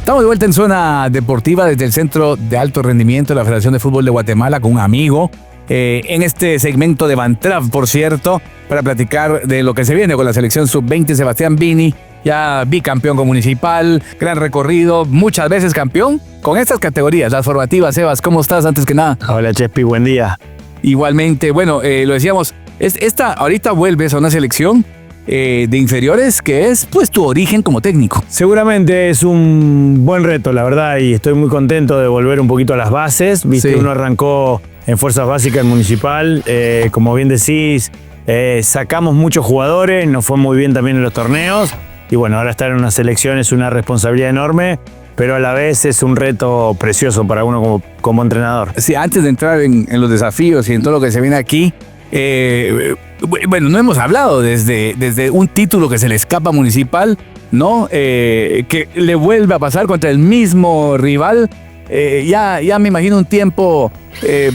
Estamos de vuelta en Zona Deportiva desde el Centro de Alto Rendimiento de la Federación de Fútbol de Guatemala con un amigo. En este segmento de Bantraf, por cierto, para platicar de lo que se viene con la selección sub-20, Sebastián Vini, ya bicampeón con Municipal, gran recorrido, muchas veces campeón con estas categorías, las formativas. Sebas, ¿cómo estás antes que nada? Hola Chespi, buen día. Igualmente, bueno, lo decíamos, ahorita vuelves a una selección de inferiores que es pues tu origen como técnico. Seguramente es un buen reto, la verdad, y estoy muy contento de volver un poquito a las bases. Viste, Sí. Uno arrancó en Fuerzas Básicas en Municipal, como bien decís, sacamos muchos jugadores, nos fue muy bien también en los torneos, y bueno, ahora estar en una selección es una responsabilidad enorme, pero a la vez es un reto precioso para uno como entrenador. Sí, antes de entrar en los desafíos y en todo lo que se viene aquí, bueno, no hemos hablado desde un título que se le escapa a Municipal, ¿no? Que le vuelve a pasar contra el mismo rival. Ya me imagino un tiempo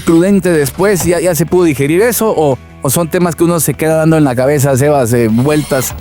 prudente después, ya se pudo digerir eso, o son temas que uno se queda dando en la cabeza, Sebas, vueltas,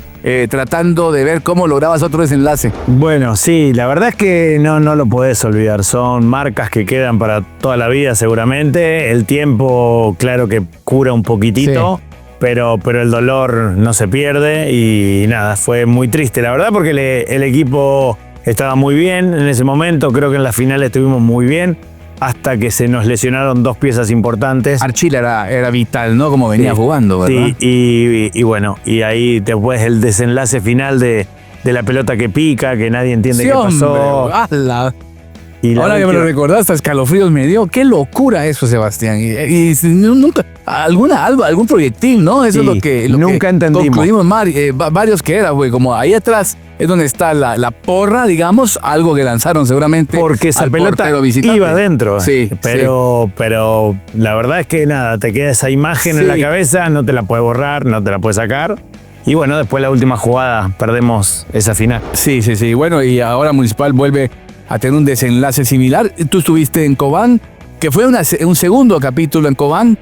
tratando de ver cómo lograbas otro desenlace. Bueno, sí, la verdad es que no lo podés olvidar. Son marcas que quedan para toda la vida seguramente. El tiempo, claro que cura un poquitito, Sí. pero el dolor no se pierde y nada, fue muy triste, la verdad, porque el equipo estaba muy bien en ese momento. Creo que en la final estuvimos muy bien hasta que se nos lesionaron dos piezas importantes. Archila era vital, ¿no? Como venía Sí, jugando, ¿verdad? Sí, y bueno, y ahí después el desenlace final de la pelota que pica, que nadie entiende Sí, qué pasó. hombre, ¡ala! Y la Ahora que me lo última- recordaste, escalofríos me dio. Qué locura eso, Sebastián. Y nunca, algún proyectil, ¿no? Eso Sí, es lo que nunca entendimos. concluimos varios que era, güey. Como ahí atrás es donde está la porra, digamos, algo que lanzaron seguramente. Porque esa al pelota portero visitante. iba adentro. Sí, pero la verdad es que nada, te queda esa imagen en la Sí. cabeza, no te la puedes borrar, no te la puedes sacar. Y bueno, después la última jugada perdemos esa final. Sí. Bueno, y ahora Municipal vuelve a tener un desenlace similar. Tú estuviste en Cobán, que fue un segundo capítulo en Cobán,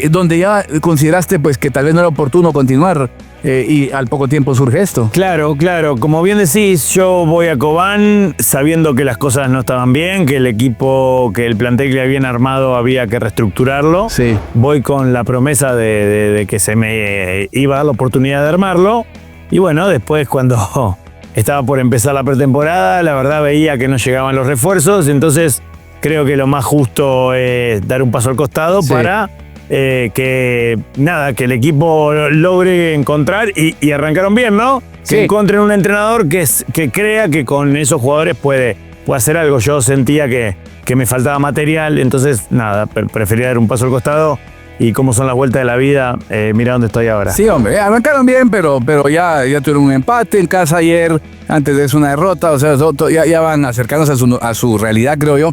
donde ya consideraste pues que tal vez no era oportuno continuar y al poco tiempo surge esto. Claro. Como bien decís, yo voy a Cobán sabiendo que las cosas no estaban bien, que el equipo, que el plantel que habían armado había que reestructurarlo. Sí. Voy con la promesa de que se me iba a dar la oportunidad de armarlo. Y bueno, después cuando estaba por empezar la pretemporada, la verdad veía que no llegaban los refuerzos, entonces creo que lo más justo es dar un paso al costado Sí. para que el equipo logre encontrar y arrancaron bien, ¿no? Sí. Que encuentren un entrenador que crea que con esos jugadores puede hacer algo. Yo sentía que me faltaba material, entonces nada, prefería dar un paso al costado. Y cómo son las vueltas de la vida, mira dónde estoy ahora. Sí, hombre, arrancaron bien, pero ya tuvieron un empate en casa ayer, antes de eso una derrota, o sea, ya van acercándose a su realidad, creo yo,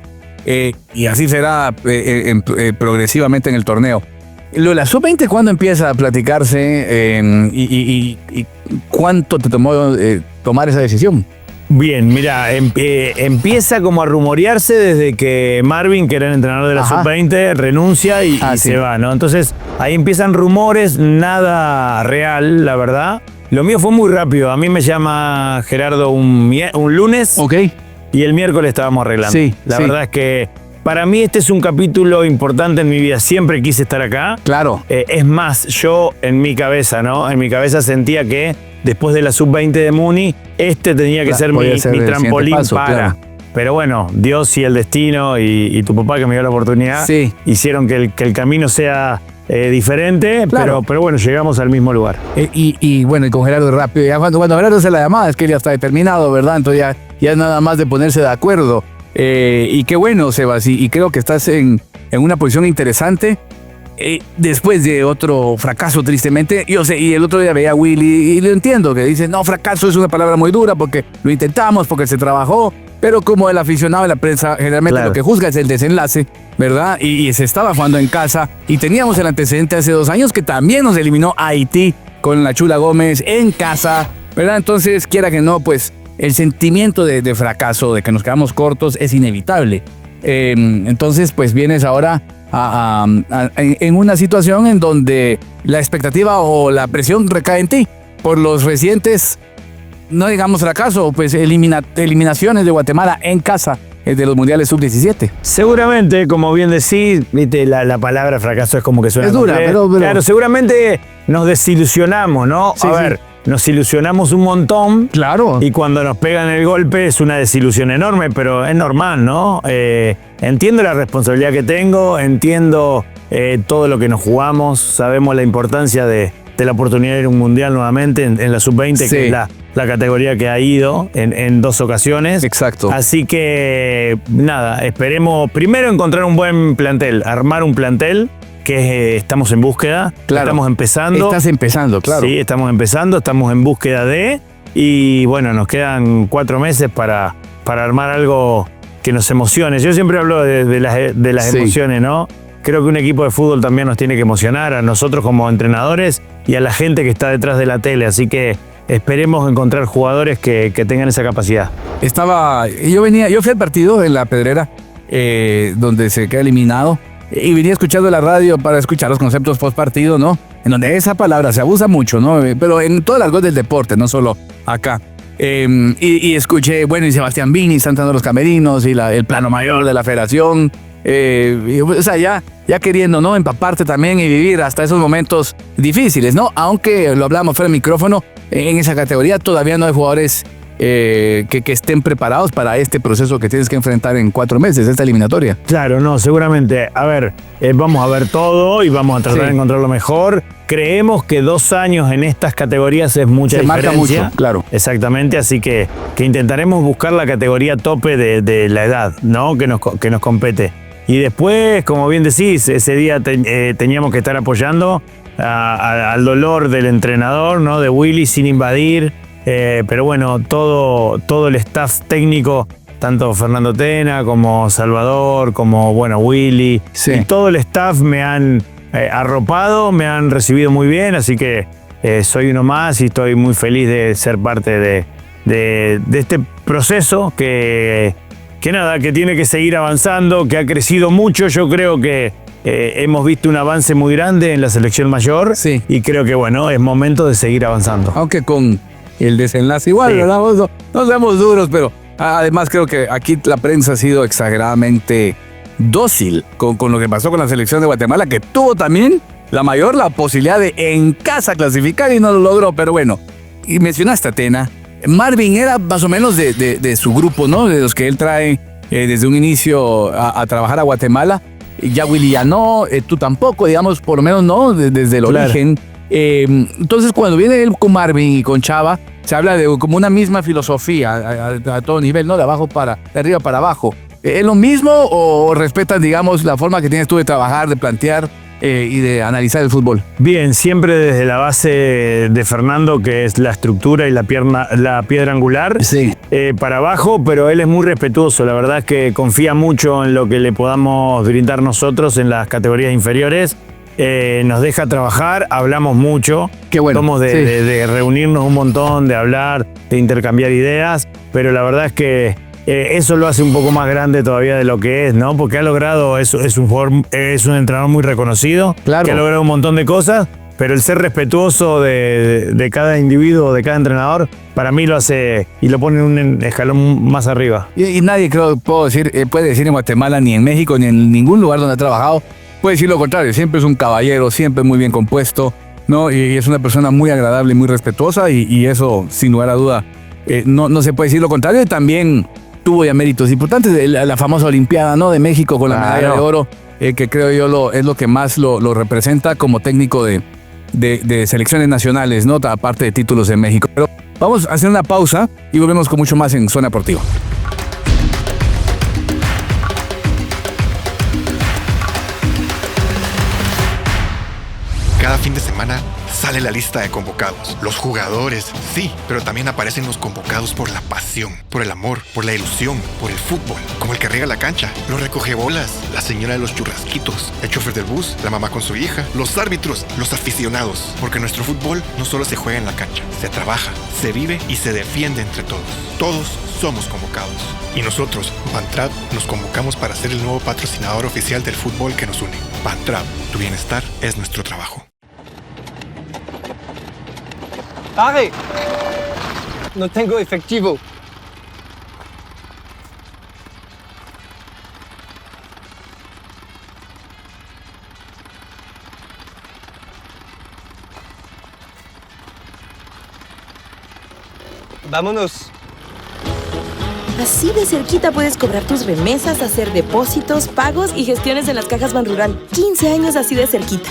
y así será progresivamente en el torneo. Lo de la sub-20, ¿cuándo empieza a platicarse y cuánto te tomó tomar esa decisión? Bien, mira, empieza como a rumorearse desde que Marvin, que era el entrenador de la Ajá. sub-20, renuncia y Sí. se va, ¿no? Entonces ahí empiezan rumores, nada real, la verdad. Lo mío fue muy rápido. A mí me llama Gerardo un lunes Ok. y el miércoles estábamos arreglando. Sí, La sí. verdad es que para mí este es un capítulo importante en mi vida. Siempre quise estar acá. Claro. Es más, yo en mi cabeza, ¿no? En mi cabeza sentía que después de la sub-20 de Muni, tenía que ser mi Podía ser el trampolín siguiente paso, para. claro. Pero bueno, Dios y el destino y tu papá que me dio la oportunidad Sí. hicieron que el camino sea diferente, Claro. pero bueno, llegamos al mismo lugar. Y bueno, y con Gerardo rápido, ya cuando Gerardo hace la llamada es que ya está determinado, ¿verdad? Entonces ya es nada más de ponerse de acuerdo. Y qué bueno, Sebas, y creo que estás en una posición interesante. Después de otro fracaso, tristemente, yo sé, y el otro día veía a Willy y lo entiendo, que dice, no, fracaso es una palabra muy dura porque lo intentamos, porque se trabajó, pero como el aficionado de la prensa generalmente Claro. lo que juzga es el desenlace, ¿verdad? Y se estaba jugando en casa y teníamos el antecedente hace 2 años que también nos eliminó Haití con la Chula Gómez en casa, ¿verdad? Entonces, quiera que no, pues el sentimiento de fracaso, de que nos quedamos cortos, es inevitable. Entonces, pues vienes ahora en una situación en donde la expectativa o la presión recae en ti por los recientes no digamos fracaso, pues eliminaciones de Guatemala en casa de los mundiales sub-17. Seguramente, como bien decís, viste, la palabra fracaso es como que suena. Es dura, pero... Claro, seguramente nos desilusionamos, ¿no? Sí, a ver, nos ilusionamos un montón. Claro. Y cuando nos pegan el golpe es una desilusión enorme, pero es normal, ¿no? Entiendo la responsabilidad que tengo, entiendo todo lo que nos jugamos, sabemos la importancia de la oportunidad de ir a un mundial nuevamente en la sub-20, Sí. que es la categoría que ha ido en 2 ocasiones. Exacto. Así que, nada, esperemos primero encontrar un buen plantel, armar un plantel que estamos en búsqueda, Claro. estamos empezando. Estás empezando, claro. Sí, estamos empezando, estamos en búsqueda y bueno, nos quedan 4 meses para armar algo que nos emocione. Yo siempre hablo de las Sí. emociones, ¿no? Creo que un equipo de fútbol también nos tiene que emocionar a nosotros como entrenadores y a la gente que está detrás de la tele, así que esperemos encontrar jugadores que tengan esa capacidad. Yo fui al partido en La Pedrera, donde se queda eliminado, y venía escuchando la radio para escuchar los conceptos post partido, ¿no? En donde esa palabra se abusa mucho, ¿no? Pero en todo el argot del deporte, no solo acá. Y escuché, bueno, y Sebastián Vini está entrando a los camerinos, y el plano mayor de la federación. O sea, ya queriendo, ¿no? Empaparte también y vivir hasta esos momentos difíciles, ¿no? Aunque lo hablamos fuera del micrófono, en esa categoría todavía no hay jugadores que estén preparados para este proceso que tienes que enfrentar en 4 meses, esta eliminatoria. Claro, no, seguramente. A ver, vamos a ver todo y vamos a tratar Sí. de encontrar lo mejor. Creemos que 2 años en estas categorías es mucha Se diferencia. marca mucho, claro. Exactamente, así que intentaremos buscar la categoría tope de la edad, ¿no? Que nos compete. Y después, como bien decís, ese día teníamos que estar apoyando al dolor del entrenador, ¿no? De Willy, sin invadir. Pero bueno, todo el staff técnico, tanto Fernando Tena como Salvador, como bueno, Willy, Sí. y todo el staff me han arropado, me han recibido muy bien, así que soy uno más y estoy muy feliz de ser parte de este proceso que nada, que tiene que seguir avanzando, que ha crecido mucho. Yo creo que hemos visto un avance muy grande en la selección mayor, Sí. y creo que bueno, es momento de seguir avanzando. Aunque con el desenlace igual, Sí. ¿verdad? No seamos duros, pero además creo que aquí la prensa ha sido exageradamente dócil con lo que pasó con la selección de Guatemala, que tuvo también la posibilidad de en casa clasificar y no lo logró, pero bueno. Y mencionaste a Tena. Marvin era más o menos de su grupo, ¿no? De los que él trae desde un inicio a trabajar a Guatemala. Ya Willy ya no, tú tampoco, digamos, por lo menos no, desde el Claro. origen. Entonces, cuando viene él con Marvin y con Chava, se habla de como una misma filosofía a todo nivel, ¿no? De arriba para abajo. ¿Es lo mismo o respetan, digamos, la forma que tienes tú de trabajar, de plantear y de analizar el fútbol? Bien, siempre desde la base de Fernando, que es la estructura y la piedra angular, Sí. para abajo, pero él es muy respetuoso. La verdad es que confía mucho en lo que le podamos brindar nosotros en las categorías inferiores. Nos deja trabajar, hablamos mucho. Qué bueno. Somos Sí. de reunirnos un montón, de hablar, de intercambiar ideas, pero la verdad es que eso lo hace un poco más grande todavía de lo que es, ¿no? Porque ha logrado, es un entrenador muy reconocido, Claro. que ha logrado un montón de cosas, pero el ser respetuoso de cada individuo, de cada entrenador, para mí lo hace y lo pone en un escalón más arriba. Y nadie puede decir en Guatemala, ni en México, ni en ningún lugar donde ha trabajado, puede decir lo contrario. Siempre es un caballero, siempre muy bien compuesto, ¿no? Y es una persona muy agradable y muy respetuosa, y eso, sin lugar a duda, no se puede decir lo contrario. Y también tuvo ya méritos importantes, la famosa Olimpiada, ¿no? De México con la Claro. medalla de oro, que creo yo es lo que más lo representa como técnico de selecciones nacionales, ¿no? Aparte de títulos en México. Pero vamos a hacer una pausa y volvemos con mucho más en Zona Deportiva. Cada fin de semana sale la lista de convocados. Los jugadores, sí, pero también aparecen los convocados por la pasión, por el amor, por la ilusión, por el fútbol. Como el que riega la cancha, los recogebolas, la señora de los churrasquitos, el chofer del bus, la mamá con su hija, los árbitros, los aficionados. Porque nuestro fútbol no solo se juega en la cancha, se trabaja, se vive y se defiende entre todos. Todos somos convocados. Y nosotros, Bantrap, nos convocamos para ser el nuevo patrocinador oficial del fútbol que nos une. Bantrap, tu bienestar es nuestro trabajo. ¡Pare! no tengo efectivo. Vámonos. Así de cerquita puedes cobrar tus remesas, hacer depósitos, pagos y gestiones en las cajas Banrural. 15 años así de cerquita.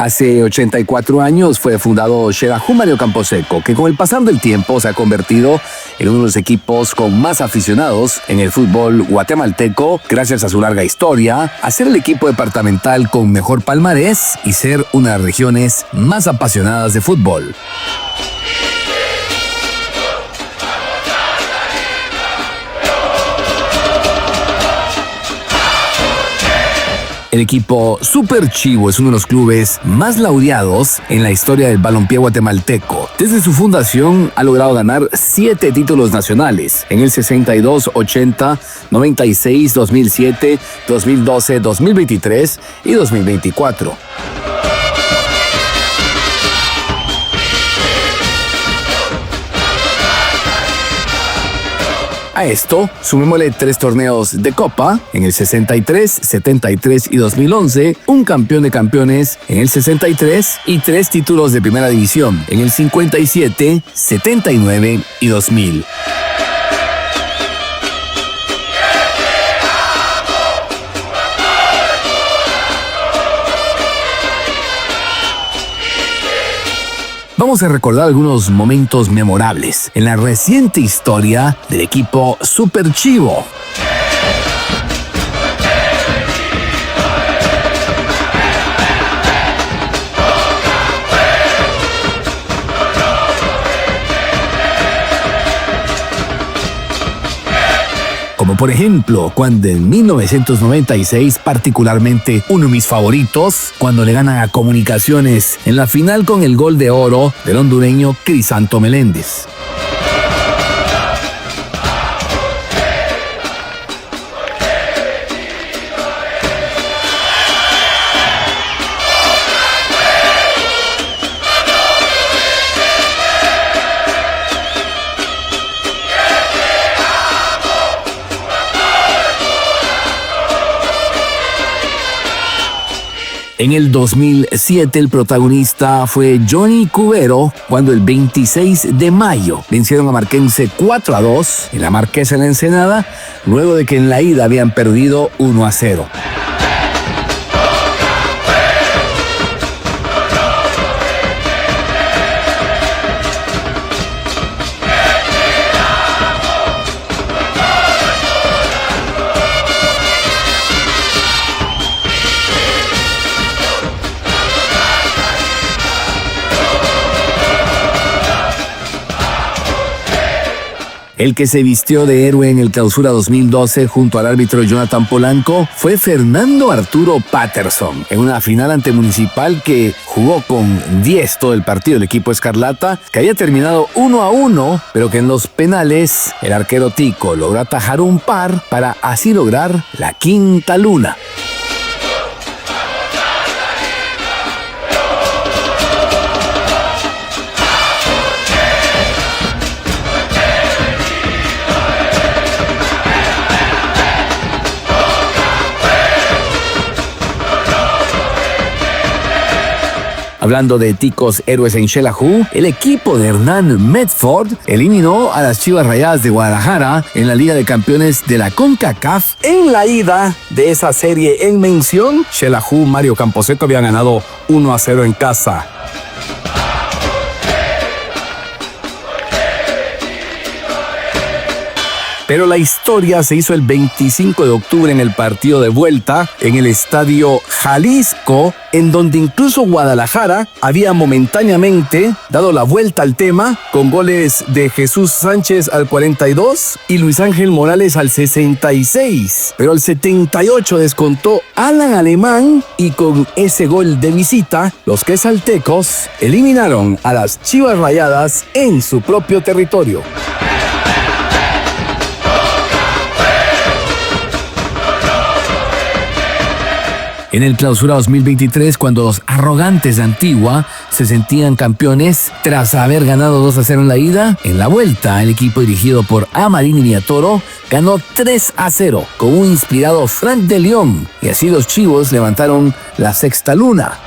Hace 84 años fue fundado Xelajú Mario Camposeco, que con el pasar del tiempo se ha convertido en uno de los equipos con más aficionados en el fútbol guatemalteco, gracias a su larga historia, a ser el equipo departamental con mejor palmarés y ser una de las regiones más apasionadas de fútbol. El equipo Super Chivo es uno de los clubes más laureados en la historia del balompié guatemalteco. Desde su fundación ha logrado ganar 7 títulos nacionales en el 62, 80, 96, 2007, 2012, 2023 y 2024. A esto, sumémosle 3 torneos de Copa en el 63, 73 y 2011, un campeón de campeones en el 63 y 3 títulos de primera división en el 57, 79 y 2000. Vamos a recordar algunos momentos memorables en la reciente historia del equipo Super Chivo. Como por ejemplo, cuando en 1996, particularmente uno de mis favoritos, cuando le ganan a Comunicaciones en la final con el gol de oro del hondureño Crisanto Meléndez. En el 2007 el protagonista fue Johnny Cubero cuando el 26 de mayo vencieron a Marquense 4-2 en la Marquesa en la Ensenada, luego de que en la ida habían perdido 1-0. El que se vistió de héroe en el Clausura 2012 junto al árbitro Jonathan Polanco fue Fernando Arturo Patterson, en una final ante Municipal que jugó con 10 todo el partido el equipo Escarlata, que había terminado 1-1, pero que en los penales el arquero Tico logró atajar un par para así lograr la quinta luna. Hablando de ticos héroes en Xelajú, el equipo de Hernán Medford eliminó a las Chivas Rayadas de Guadalajara en la Liga de Campeones de la CONCACAF. En la ida de esa serie en mención, Xelajú, Mario Camposeco habían ganado 1-0 en casa. Pero la historia se hizo el 25 de octubre en el partido de vuelta en el Estadio Jalisco, en donde incluso Guadalajara había momentáneamente dado la vuelta al tema con goles de Jesús Sánchez al 42 y Luis Ángel Morales al 66. Pero al 78 descontó Alan Alemán y con ese gol de visita, los quesaltecos eliminaron a las Chivas Rayadas en su propio territorio. En el Clausura 2023, cuando los arrogantes de Antigua se sentían campeones tras haber ganado 2-0 en la ida, en la vuelta el equipo dirigido por Amarini Villatoro ganó 3-0 con un inspirado Frank de León, y así los Chivos levantaron la sexta luna.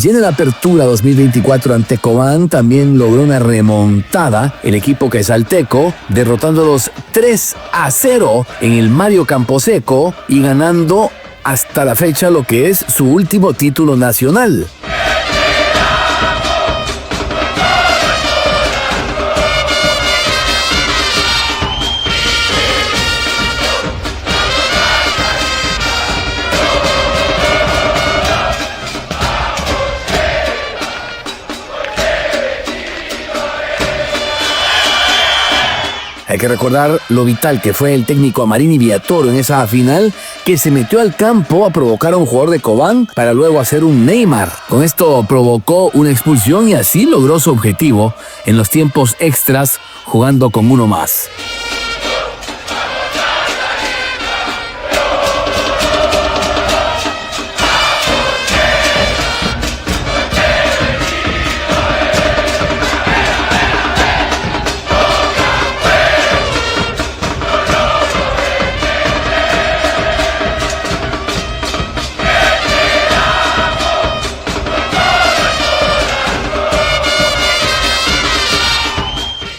Y en la apertura 2024 ante Cobán también logró una remontada el equipo quesalteco, derrotándolos 3-0 en el Mario Camposeco y ganando hasta la fecha lo que es su último título nacional. Hay que recordar lo vital que fue el técnico Amarini Villatoro en esa final, que se metió al campo a provocar a un jugador de Cobán para luego hacer un Neymar. Con esto provocó una expulsión y así logró su objetivo en los tiempos extras, jugando con uno más.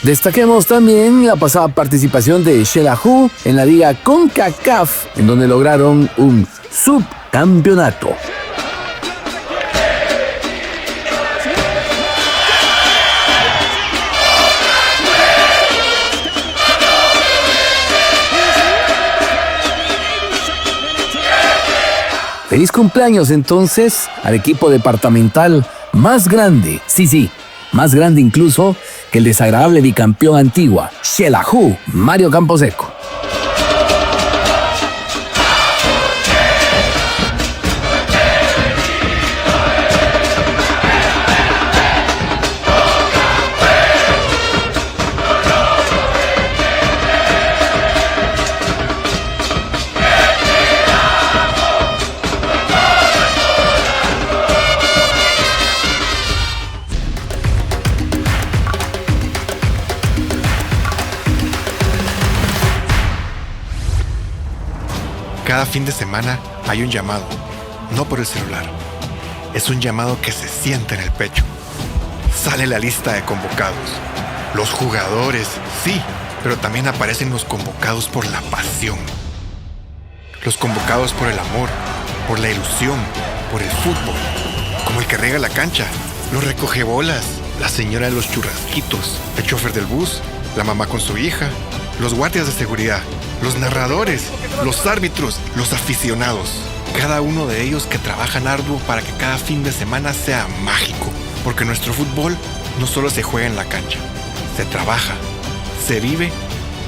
Destaquemos también la pasada participación de Xelajú en la Liga CONCACAF, en donde lograron un subcampeonato. Feliz cumpleaños entonces al equipo departamental más grande, sí, más grande incluso que el desagradable bicampeón Antigua, Xelajú, Mario Camposeco. Cada fin de semana hay un llamado, no por el celular. Es un llamado que se siente en el pecho. Sale la lista de convocados. Los jugadores, sí, pero también aparecen los convocados por la pasión. Los convocados por el amor, por la ilusión, por el fútbol. Como el que riega la cancha, los recogebolas, la señora de los churrasquitos, el chofer del bus, la mamá con su hija, los guardias de seguridad, los narradores, los árbitros, los aficionados. Cada uno de ellos que trabajan arduo para que cada fin de semana sea mágico. Porque nuestro fútbol no solo se juega en la cancha, se trabaja, se vive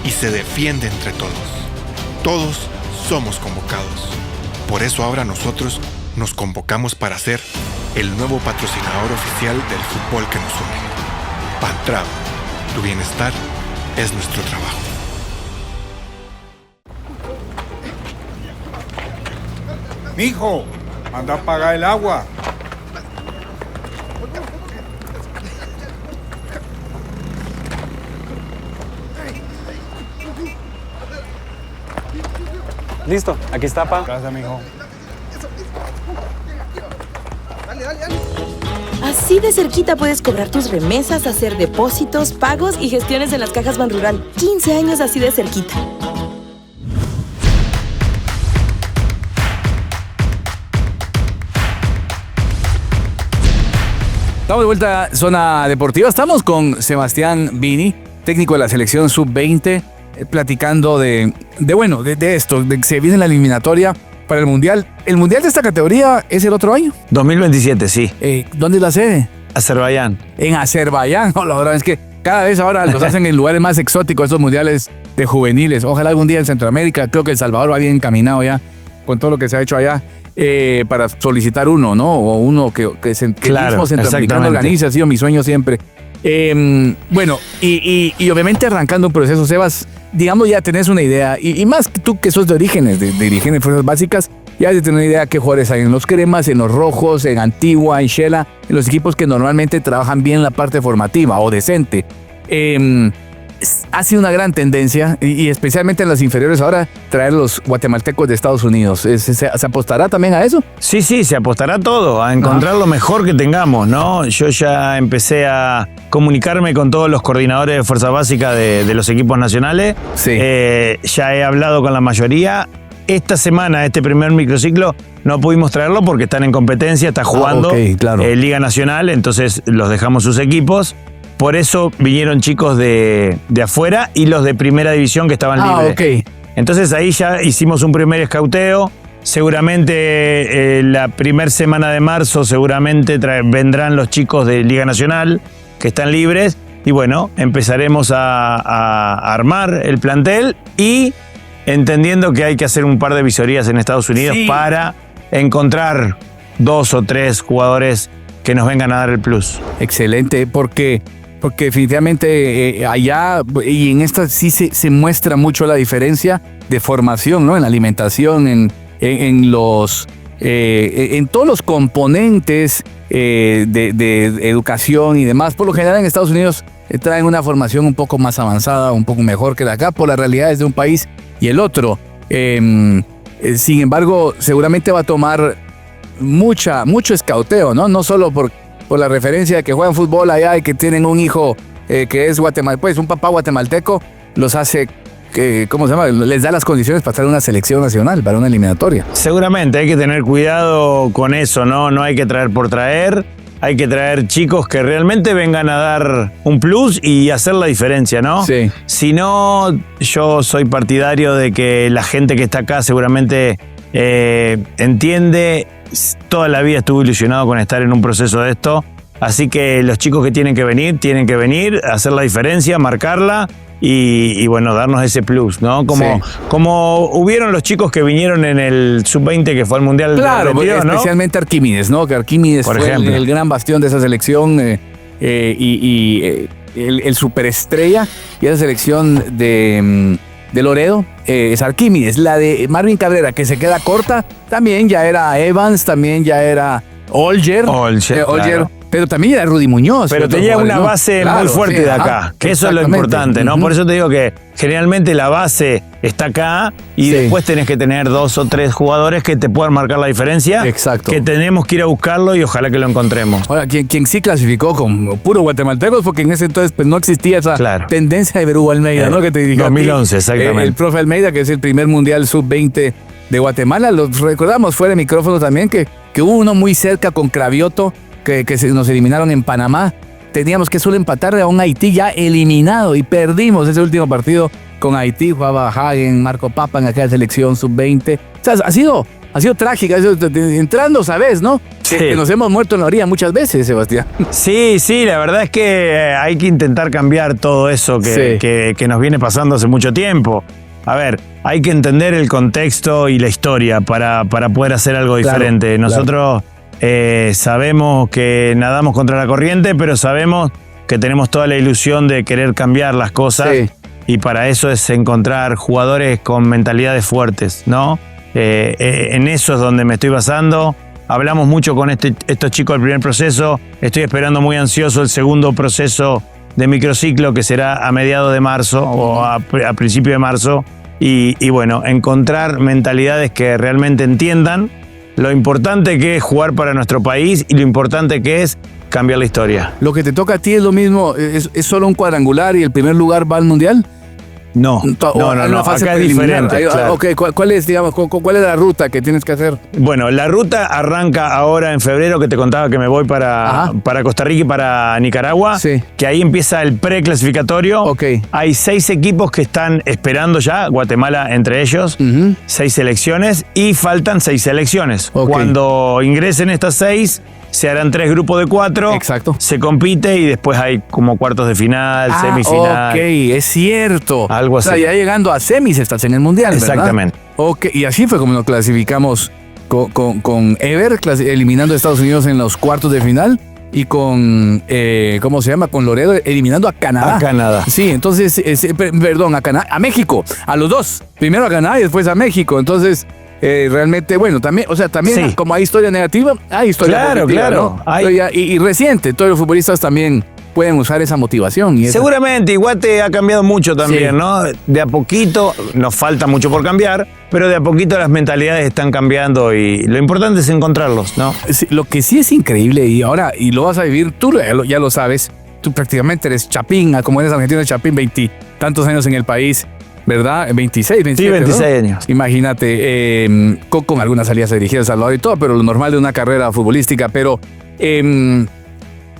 y se defiende entre todos. Todos somos convocados. Por eso ahora nosotros nos convocamos para ser el nuevo patrocinador oficial del fútbol que nos une. Pantram, tu bienestar es nuestro trabajo. Mijo, anda a apagar el agua. Listo, aquí está, pa. Gracias, mijo. Así de cerquita puedes cobrar tus remesas, hacer depósitos, pagos y gestiones en las cajas Banrural. 15 años así de cerquita. Estamos de vuelta a Zona Deportiva. Estamos con Sebastián Vini, técnico de la selección sub-20, platicando de esto, de que se viene la eliminatoria para el Mundial. ¿El Mundial de esta categoría es el otro año? 2027, sí. ¿Dónde es la sede? Azerbaiyán. En Azerbaiyán. Oh, la verdad es que cada vez ahora los hacen en lugares más exóticos, estos mundiales de juveniles. Ojalá algún día en Centroamérica. Creo que El Salvador va bien encaminado ya con todo lo que se ha hecho allá para solicitar uno, ¿no? O uno que Claro, mismo centroamericano organiza, ha sido mi sueño siempre. Bueno, y obviamente arrancando un proceso, Sebas, digamos ya tenés una idea, y más que tú que sos de orígenes de fuerzas básicas, ya has de tener una idea de qué jugadores hay en los cremas, en los rojos, en Antigua, en Shela, en los equipos que normalmente trabajan bien la parte formativa o decente. Ha sido una gran tendencia, y especialmente en las inferiores ahora, traer los guatemaltecos de Estados Unidos. ¿Se apostará también a eso? Sí, se apostará todo, a encontrar lo mejor que tengamos, ¿no? Yo ya empecé a comunicarme con todos los coordinadores de fuerza básica de los equipos nacionales. Sí. Ya he hablado con la mayoría. Esta semana, este primer microciclo, no pudimos traerlo porque están en competencia, está jugando claro. Liga Nacional, entonces los dejamos sus equipos. Por eso vinieron chicos de afuera y los de primera división que estaban libres. Ok. Entonces ahí ya hicimos un primer escauteo. Seguramente la primera semana de marzo vendrán los chicos de Liga Nacional que están libres. Y bueno, empezaremos a armar el plantel y entendiendo que hay que hacer un par de visorías en Estados Unidos para encontrar 2 o 3 jugadores que nos vengan a dar el plus. Excelente, porque definitivamente allá y en esta sí se muestra mucho la diferencia de formación, ¿no? En la alimentación, en todos los componentes de educación y demás. Por lo general en Estados Unidos traen una formación un poco más avanzada, un poco mejor que la acá, por las realidades de un país y el otro. Sin embargo, seguramente va a tomar mucho escauteo, ¿no? No solo por la referencia de que juegan fútbol allá y que tienen un hijo que es guatemalteco, pues un papá guatemalteco, los hace, ¿cómo se llama? Les da las condiciones para estar en una selección nacional, para una eliminatoria. Seguramente hay que tener cuidado con eso, ¿no? No hay que traer por traer, hay que traer chicos que realmente vengan a dar un plus y hacer la diferencia, ¿no? Sí. Si no, yo soy partidario de que la gente que está acá seguramente entiende. Toda la vida estuve ilusionado con estar en un proceso de esto, así que los chicos que tienen que venir, hacer la diferencia, marcarla y bueno, darnos ese plus, ¿no? Como hubieron los chicos que vinieron en el sub-20 que fue al Mundial de 22, ¿no? Especialmente Arquímedes, ¿no? Que Arquímedes por fue ejemplo el gran bastión de esa selección el superestrella y esa selección de Loredo es Arquímedes. La de Marvin Cabrera, que se queda corta, también ya era Evans, también ya era Olger, claro. Pero también era Rudy Muñoz. Pero tenía una base muy fuerte de acá, que eso es lo importante, ¿no? Por eso te digo que generalmente la base está acá y después tenés que tener 2 o 3 jugadores que te puedan marcar la diferencia. Exacto. Que tenemos que ir a buscarlo y ojalá que lo encontremos. Ahora, quien sí clasificó con puro guatemaltecos, porque en ese entonces pues, no existía esa tendencia de Verú Almeida, ¿no? Que te dirigió 2011, exactamente. El profe Almeida, que es el primer mundial sub-20 de Guatemala. Lo recordamos fuera de micrófono también, que hubo uno muy cerca con Cravioto, que nos eliminaron en Panamá. Teníamos que solo empatar a un Haití ya eliminado y perdimos ese último partido con Haití. Jugaba Hagen, Marco Papa en aquella selección sub-20. O sea, ha sido trágica, entrando, ¿sabes? ¿No? Sí. Que nos hemos muerto en la orilla muchas veces, Sebastián. Sí, la verdad es que hay que intentar cambiar todo eso que nos viene pasando hace mucho tiempo. A ver, hay que entender el contexto y la historia para poder hacer algo diferente. Nosotros sabemos que nadamos contra la corriente, pero sabemos que tenemos toda la ilusión de querer cambiar las cosas. Sí. Y para eso es encontrar jugadores con mentalidades fuertes, ¿no? En eso es donde me estoy basando. Hablamos mucho con estos chicos del primer proceso. Estoy esperando muy ansioso el segundo proceso de microciclo, que será a mediados de marzo o a principio de marzo. Y bueno, encontrar mentalidades que realmente entiendan lo importante que es jugar para nuestro país y lo importante que es cambiar la historia. ¿Lo que te toca a ti es lo mismo? ¿Es solo un cuadrangular y el primer lugar va al Mundial? No, acá es diferente. Claro. Ok, ¿cuál es, digamos, cuál es la ruta que tienes que hacer? Bueno, la ruta arranca ahora en febrero, que te contaba que me voy para Costa Rica y para Nicaragua, Sí. que ahí empieza el preclasificatorio. Ok. Hay 6 equipos que están esperando ya, Guatemala entre ellos, 6 selecciones, y faltan 6 selecciones. Ok. Cuando ingresen estas 6, se harán 3 grupos de 4. Exacto. Se compite y después hay como cuartos de final, semifinal. Ok, es cierto. Algo O sea, así. ya llegando a semis estás en el Mundial, ¿verdad? Exactamente. Ok, y así fue como nos clasificamos con Ever, eliminando a Estados Unidos en los cuartos de final, y con, ¿cómo se llama? Con Loredo, eliminando a Canadá. A Canadá. Sí, entonces, perdón, a México, a los dos. Primero a Canadá y después a México. Entonces, realmente, bueno, también, o sea, también Sí. como hay historia negativa, hay historia positiva, claro. ¿no? Y reciente, todos los futbolistas también pueden usar esa motivación. Y Seguramente, Guate ha cambiado mucho también, Sí. ¿no? De a poquito, nos falta mucho por cambiar, pero de a poquito las mentalidades están cambiando y lo importante es encontrarlos, ¿no? Sí, lo que sí es increíble, y ahora, y lo vas a vivir, tú ya lo sabes, tú prácticamente eres chapín, como eres argentino, chapín, 20 tantos años en el país, ¿verdad? 26, 27, Sí, 26 ¿no? años. Imagínate, con algunas salidas a dirigir a El Salvador y todo, pero lo normal de una carrera futbolística, pero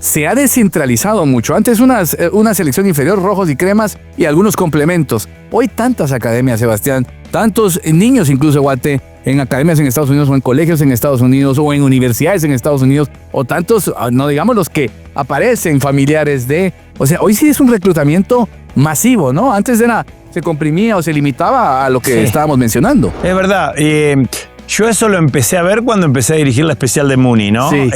se ha descentralizado mucho. Antes una selección inferior, rojos y cremas y algunos complementos. Hoy tantas academias, Sebastián, tantos niños incluso, Guate, en academias en Estados Unidos o en colegios en Estados Unidos o en universidades en Estados Unidos, o tantos, no digamos los que aparecen familiares de... O sea, hoy sí es un reclutamiento masivo, ¿no? Antes se comprimía o se limitaba a lo que Sí. estábamos mencionando. Es verdad. Yo eso lo empecé a ver cuando empecé a dirigir la especial de Muni, ¿no? Sí.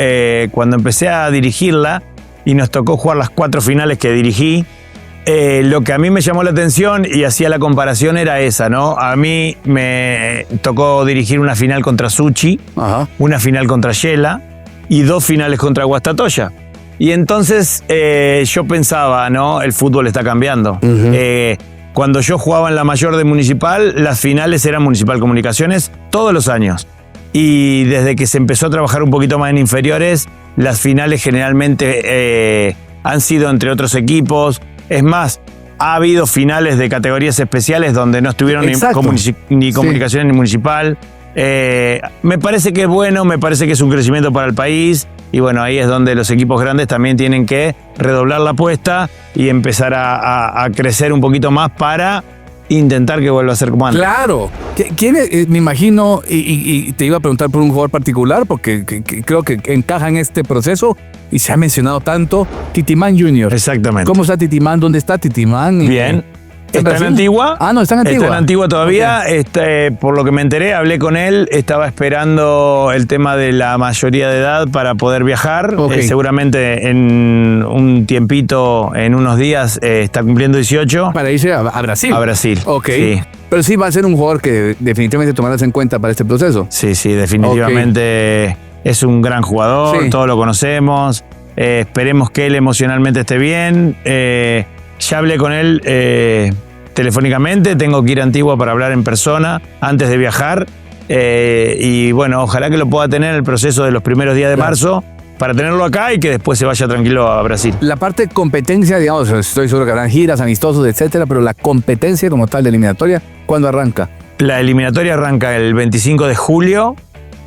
Cuando empecé a dirigirla y nos tocó jugar las 4 finales que dirigí, lo que a mí me llamó la atención y hacía la comparación era esa, ¿no? A mí me tocó dirigir una final contra Suchi, Ajá. una final contra Yela y 2 finales contra Guastatoya. Y entonces yo pensaba, ¿no? El fútbol está cambiando. Cuando yo jugaba en la mayor de Municipal, las finales eran Municipal Comunicaciones todos los años. Y desde que se empezó a trabajar un poquito más en inferiores, las finales generalmente han sido entre otros equipos. Es más, ha habido finales de categorías especiales donde no estuvieron Exacto. ni Comunicaciones ni Municipal. Me parece que es bueno, me parece que es un crecimiento para el país. Y bueno, ahí es donde los equipos grandes también tienen que redoblar la apuesta y empezar a crecer un poquito más para intentar que vuelva a ser como antes. Claro. ¿Quién me imagino, y te iba a preguntar por un jugador particular, porque creo que encaja en este proceso y se ha mencionado tanto, Titimán Jr. Exactamente. ¿Cómo está Titimán? ¿Dónde está Titimán? Bien. Está en Brasil? Antigua. Ah, no, está en Antigua. Está en Antigua todavía. Por lo que me enteré, hablé con él. Estaba esperando el tema de la mayoría de edad para poder viajar. Ok. Seguramente en un tiempito, en unos días, está cumpliendo 18. Para irse a Brasil. A Brasil. Ok. Sí. Pero sí va a ser un jugador que definitivamente tomarás en cuenta para este proceso. Sí, definitivamente es un gran jugador. Sí. Todos lo conocemos. Esperemos que él emocionalmente esté bien. Ya hablé con él telefónicamente, tengo que ir a Antigua para hablar en persona antes de viajar y bueno, ojalá que lo pueda tener en el proceso de los primeros días de marzo para tenerlo acá y que después se vaya tranquilo a Brasil. La parte de competencia, digamos, estoy seguro que habrán giras, amistosos, etcétera, pero la competencia como tal de eliminatoria, ¿cuándo arranca? La eliminatoria arranca el 25 de julio,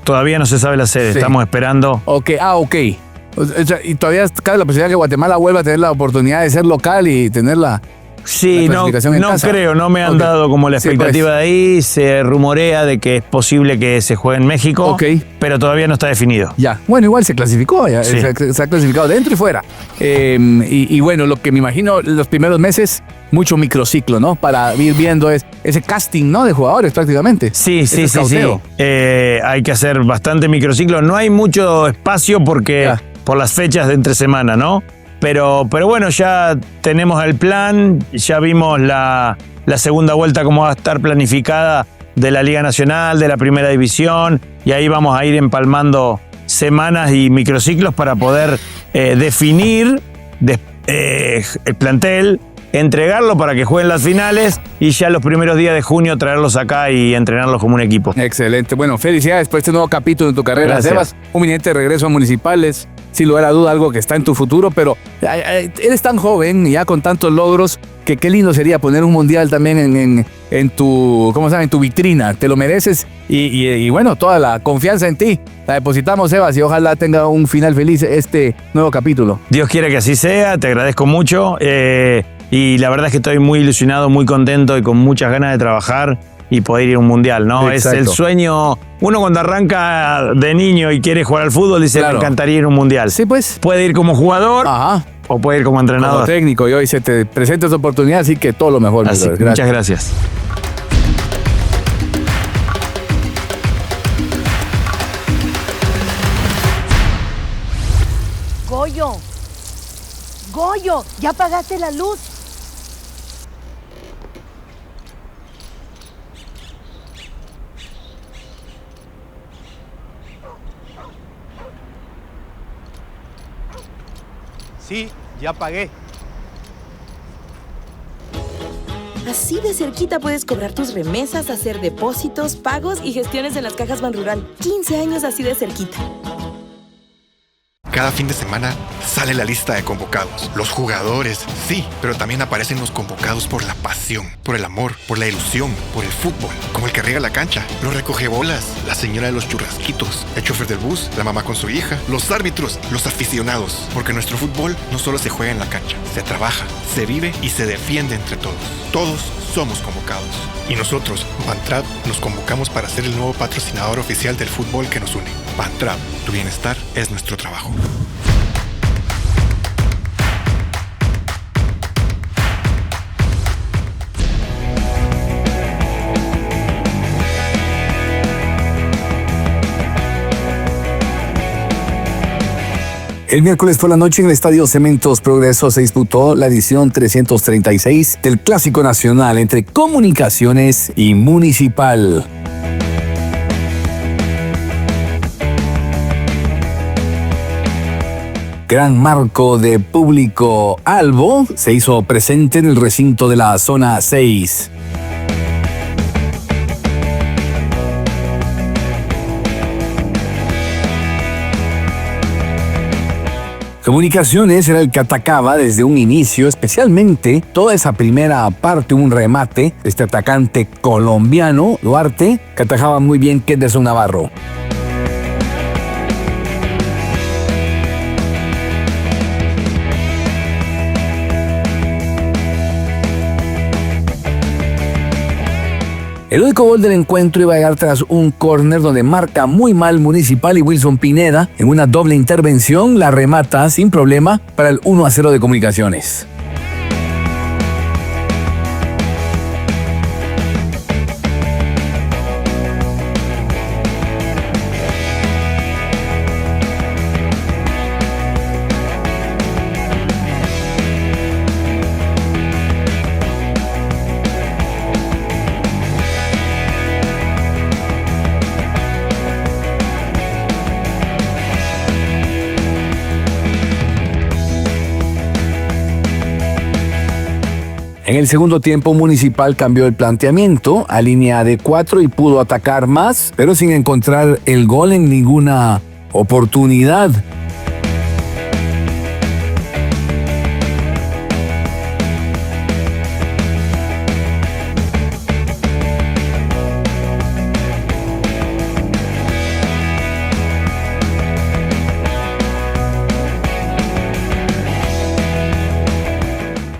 todavía no se sabe la sede, Sí. estamos esperando. Ok, ok. O sea, y todavía cabe la posibilidad que Guatemala vuelva a tener la oportunidad de ser local y tener la... Sí, la no clasificación en casa. creo, no me han Ok. dado como la Sí, expectativa de ahí. Se rumorea de que es posible que se juegue en México, Ok. pero todavía no está definido. Ya, bueno, igual se clasificó, ya, Sí. se ha clasificado dentro y fuera. Y bueno, lo que me imagino los primeros meses, mucho microciclo, ¿no? Para ir viendo ese casting, ¿no? De jugadores prácticamente. Sí. Ese escauteo. Hay que hacer bastante microciclo. No hay mucho espacio porque Ya. por las fechas de entre semana, ¿no? Pero bueno, ya tenemos el plan, ya vimos la segunda vuelta cómo va a estar planificada de la Liga Nacional, de la Primera División, y ahí vamos a ir empalmando semanas y microciclos para poder definir el plantel, entregarlo para que jueguen las finales y ya los primeros días de junio traerlos acá y entrenarlos como un equipo. Excelente. Bueno, felicidades por este nuevo capítulo en tu carrera, Gracias. Sebas. Un inminente regreso a Municipales. Sin lugar a duda, algo que está en tu futuro, pero eres tan joven y ya con tantos logros que qué lindo sería poner un mundial también en tu, ¿cómo se llama? En tu vitrina. Te lo mereces y bueno, toda la confianza en ti la depositamos, Sebas, y ojalá tenga un final feliz este nuevo capítulo. Dios quiera que así sea, te agradezco mucho y la verdad es que estoy muy ilusionado, muy contento y con muchas ganas de trabajar y poder ir a un mundial, ¿no? Exacto. Es el sueño. Uno cuando arranca de niño y quiere jugar al fútbol dice, Claro. me encantaría ir a un mundial. Sí, pues. Puede ir como jugador Ajá. o puede ir como Como entrenador. técnico, y hoy se te presenta esa oportunidad, así que todo lo mejor. mi Así, brother. Gracias. muchas gracias. Goyo, ¿ya apagaste la luz? Sí, ya pagué. Así de cerquita puedes cobrar tus remesas, hacer depósitos, pagos y gestiones en las cajas Banrural. 15 años así de cerquita. Cada fin de semana sale la lista de convocados. Los jugadores, sí, pero también aparecen los convocados por la pasión, por el amor, por la ilusión, por el fútbol, como el que riega la cancha, los recogebolas, la señora de los churrasquitos, el chofer del bus, la mamá con su hija, los árbitros, los aficionados, porque nuestro fútbol no solo se juega en la cancha, se trabaja, se vive y se defiende entre todos. Todos somos convocados. Y nosotros, Bantrap, nos convocamos para ser el nuevo patrocinador oficial del fútbol que nos une. Bantrap, tu bienestar es nuestro trabajo. El miércoles por la noche en el Estadio Cementos Progreso se disputó la edición 336 del Clásico Nacional entre Comunicaciones y Municipal. Gran marco de público albo se hizo presente en el recinto de la zona 6. Comunicaciones era el que atacaba desde un inicio, especialmente toda esa primera parte, un remate de este atacante colombiano, Duarte, que atajaba muy bien Kenderson Navarro. El único gol del encuentro iba a llegar tras un córner donde marca muy mal Municipal y Wilson Pineda en una doble intervención la remata sin problema para el 1-0 de Comunicaciones. En el segundo tiempo, Municipal cambió el planteamiento a línea de 4 y pudo atacar más, pero sin encontrar el gol en ninguna oportunidad.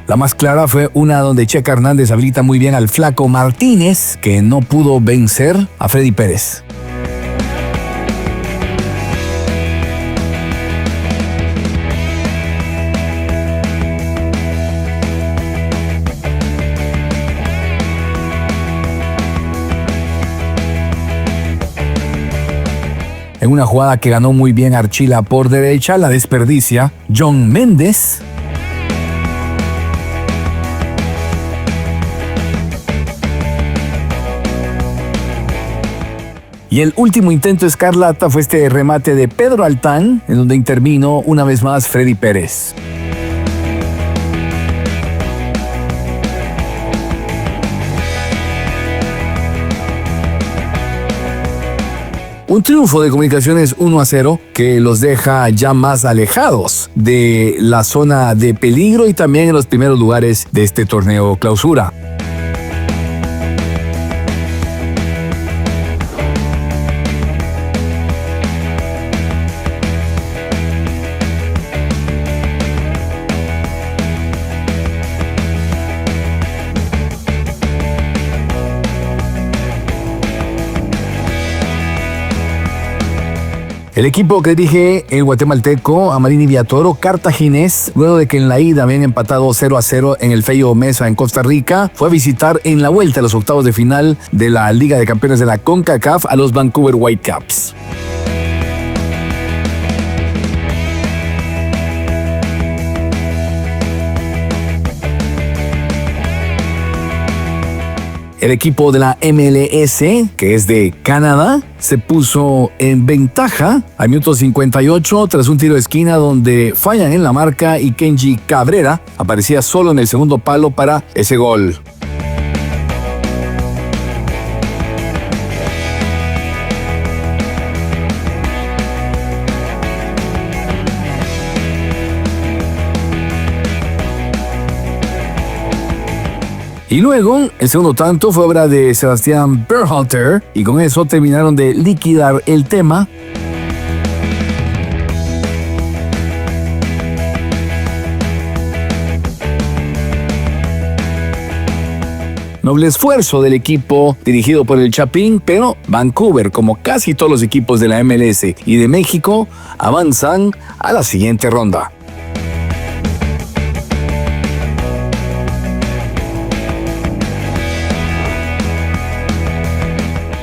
La más clara fue una donde Checa Hernández habilita muy bien al flaco Martínez, que no pudo vencer a Freddy Pérez. En una jugada que ganó muy bien Archila por derecha, la desperdicia John Méndez. Y el último intento escarlata fue este remate de Pedro Altán, en donde intervino una vez más Freddy Pérez. Un triunfo de Comunicaciones 1-0 que los deja ya más alejados de la zona de peligro y también en los primeros lugares de este torneo clausura. El equipo que dirige el guatemalteco Amarini Viatoro, cartaginés, luego de que en la ida habían empatado 0-0 en el Feyo Mesa en Costa Rica, fue a visitar en la vuelta a los octavos de final de la Liga de Campeones de la CONCACAF a los Vancouver Whitecaps. El equipo de la MLS, que es de Canadá, se puso en ventaja al minuto 58 tras un tiro de esquina donde fallan en la marca y Kenji Cabrera aparecía solo en el segundo palo para ese gol. Y luego, el segundo tanto fue obra de Sebastián Berhalter y con eso terminaron de liquidar el tema. Noble esfuerzo del equipo dirigido por el Chapín, pero Vancouver, como casi todos los equipos de la MLS y de México, avanzan a la siguiente ronda.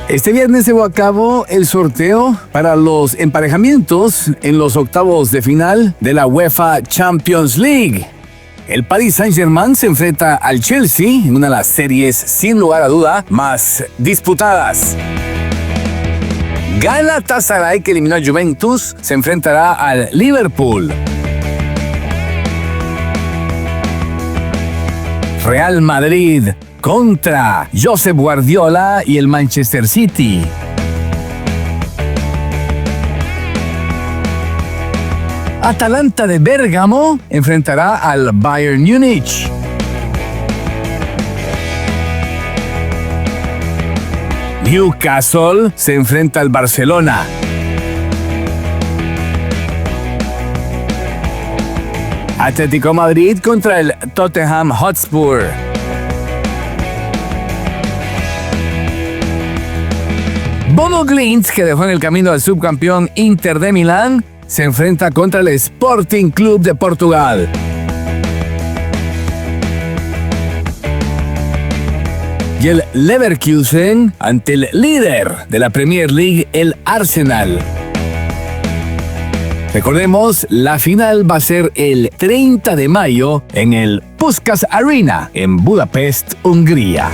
Este viernes se llevó a cabo el sorteo para los emparejamientos en los octavos de final de la UEFA Champions League. El Paris Saint-Germain se enfrenta al Chelsea en una de las series, sin lugar a duda, más disputadas. Galatasaray, que eliminó a Juventus, se enfrentará al Liverpool. Real Madrid contra Josep Guardiola y el Manchester City. Atalanta de Bérgamo enfrentará al Bayern Múnich. Newcastle se enfrenta al Barcelona. Atlético Madrid contra el Tottenham Hotspur. Bodo Glimt, que dejó en el camino al subcampeón Inter de Milán, se enfrenta contra el Sporting Club de Portugal. Y el Leverkusen ante el líder de la Premier League, el Arsenal. Recordemos, la final va a ser el 30 de mayo en el Puskás Arena en Budapest, Hungría.